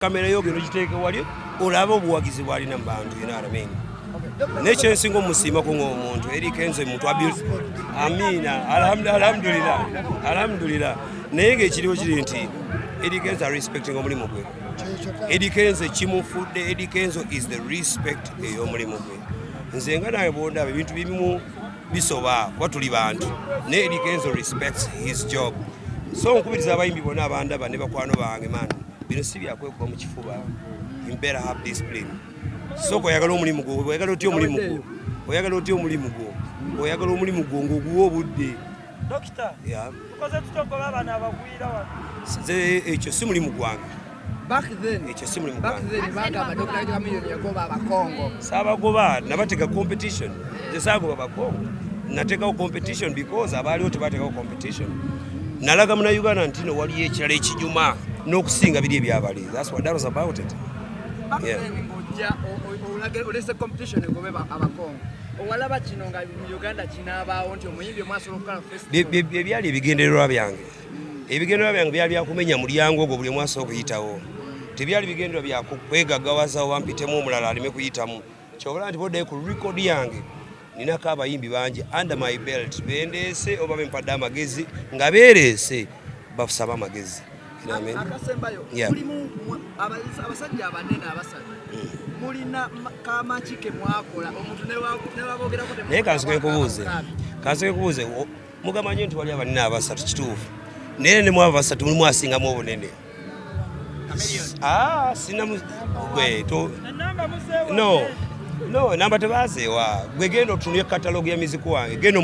Kamera yogero giteeke wali olaba obuwagizi bwalina mu bantu, you know what I mean? Nekyensinga omusiima ko ng'omuntu eri kenzo muntu abuse. Amina, alhamdulillah. Naye ng'ekiriwo kiri nti Eddie Kenzo respecting omulimu gwe. Eddie Kenzo kimufudde, Eddie Kenzo is the respect ey'omulimu gwe. Nze nga nawe bw'ondaba ebintu bimu bisoba kuba tuli bantu. Ne Eddie Kenzo respects his job. So nkubiriza abayimbi bonna abandaba ne bakwano bange man. Bino si byakwekuba mu kifuba. You better have discipline. So oyagala omulimu gwo, oyagala otya omulimu gwo. Oyagala otya omulimu gwo. Oyagala omulimu gwo ng'oguwa obudde. Dokita. Yeah. Tukoze tutogoba abana abagwira wano. Nze ekyo si mulimu gwange. Back then. Ekyo si mulimu gwange. Back then bagamba Dr. Chameleon yagoba abakongo. Saabagoba nabateka competition. Nze saagoba bakongo. Nateekawo competition because abaaliwo tebateekawo competition. Nalaga muna Uganda ntino waliyo ekirala ekinyuma n'okusinga biri ebyabali. That's what that was about it. Yeah. Olese competition ngobe abakongo. Owalaba kino nga mu Uganda kinabaawo nti omuyimbi omwasobola okukola festival. Byali ebigendererwa byange. Ebigendererwa byange byali byakumenya mulyango ogwo buli mwaso okuyitawo. Tebyali bigendererwa byakwegaggawaza wampitemu omulala aleme kuyitamu. Kyobala nti boddayo ku record yange. Ninako abayimbi bangi under my belt bendeese oba bempadde amagezi nga beereese bafusaba amagezi. Akasembayo mulimu abasajja abanene abasatu mulina kamakike mwakola omuntu newabogerako naye kansoke nkubuuze mugamanyi nti wali abanene abasatu kituufu naye ne mwaba basatu mulimu asingamu obunene. Sina no namba tebazeewa gwe genda otunulye katalogu ya miziku wange genda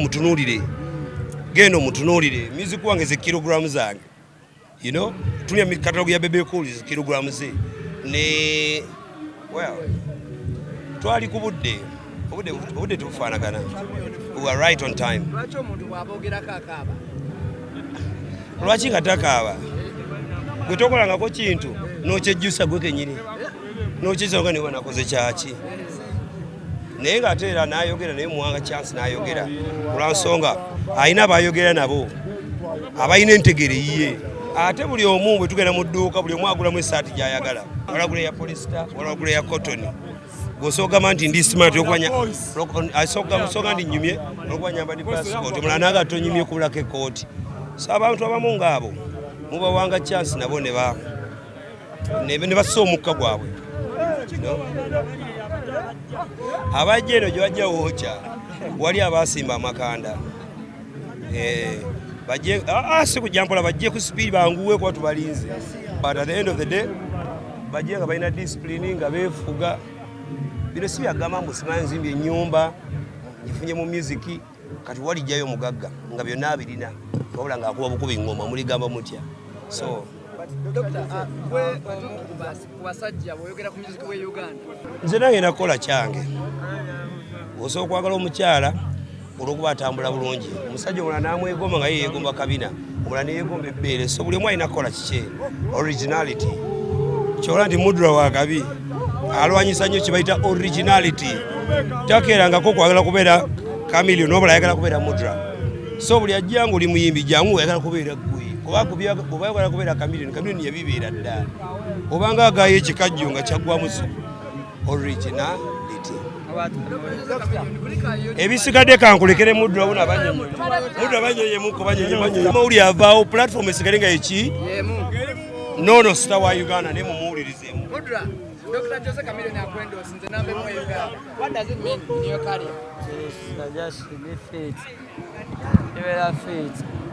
omutunuulire miziku wange ze kilogulamu zange, you know, tunya katalogu ya Bebe Cool ze kilogulamu ze ne twali ku budde tufaanagana. We were right on time. Lwaki omuntu bw'abogerako akaaba? Lwaki katakaaba? Gwe tokolangako kintu n'okyejjusa gwe kenyini n'okyejjusa ne wanakoze kyaki. Naye ng'ate era n'ayogera naye muwanga chance n'ayogera olwansonga alina bayogera nabo abalina entegere yiye. Ate buli omu bwe tugenda mu dduuka buli omu agulamu essaati gy'ayagala. Walagula ya polisita, walagula ya cotton. Gw'osooka nti ndi smart asooka ndi nnyumye olwokuba nyamba ndi passport omulala n'agatto nnyumye kubulako ekkooti. So abantu abamu ng'abo mubawanga chance nabo ne bassa omukka gwabwe. Abajja eno gye bajja wookya wali abasimba amakanda. Si kujja mpola bajje ku sipiidi banguwe kuba tubalinze. But at the end of the day bajje nga balina discipline nga beefuga. Bino si byagamba mbu simanyi nzimbye ennyumba gifunye mu musiki kati walijjayo omugagga nga byonna abirina wabula ng'akuba bukuba engoma muligamba mutya. So nze nange nakola kyange. Osobola okwagala omukyala olw'okuba atambula bulungi. Omusajja omulala n'amwegomba nga ye yeegomba kabina, omulala ne yeegomba ebbeere. So buli omu alina kukola kike originality. Kyobola nti Mudra wa kabi alwanyisa nnyo kye bayita originality. Takeerangako kwagala kubeera Chameleon n'obula ayagala kubeera Mudra. So buli ajja ng'oli muyimbi jangu oyagala kubeera ggwe. Oba oyagala kubeera Chameleon yabibeera dda. Obanga agaayo ekikajjo nga kyaggwamu originality. Ebisigadde kankulekere Mudra wuna banyonyemuko banyonye. Mawuli avaawo platform esigale nga eki nono star wa Uganda ne mumuwulirizeemu. Mudra, Dr. Jose Chameleon akwendoosa nze nambe mu Uganda. What does it mean in your career? Just be fit. You are fit.